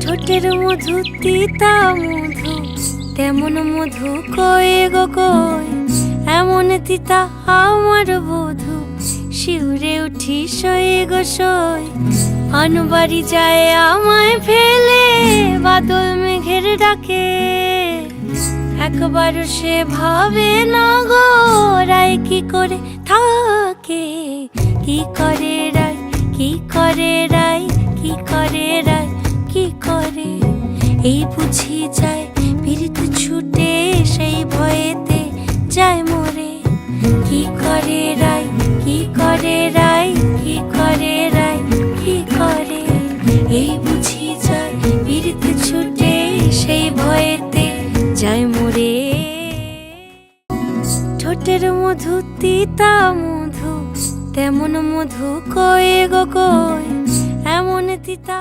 ঠোঁটের মধু তিতা মধু, তেমন মধু কয়ে গো কই, এমন তিতা আমার বধূ, শিউরে উঠি সয়ে গো সই। আনবাড়ি যায় আমায় ফেলে, বাদল মেঘের ডাকে, একবারও সে ভাবে না গো রায় কি করে থাকে। কি করে রায়, কি করে রায়, কি করে রায়, কি করে, এই বুঝি যায় পীড়িত ছুটে, সেই ভয়েতে যায় মরে। কি করে রায়, কি করে রায়, কি করে রায়, কি করে, এই বুঝি যায় পীড়িত ছুটে, সেই ভয়েতে যায় মরে। ঠোঁটের মধু তিতা মধু, তেমন মধু কয়ে গো কই, এমন তিতা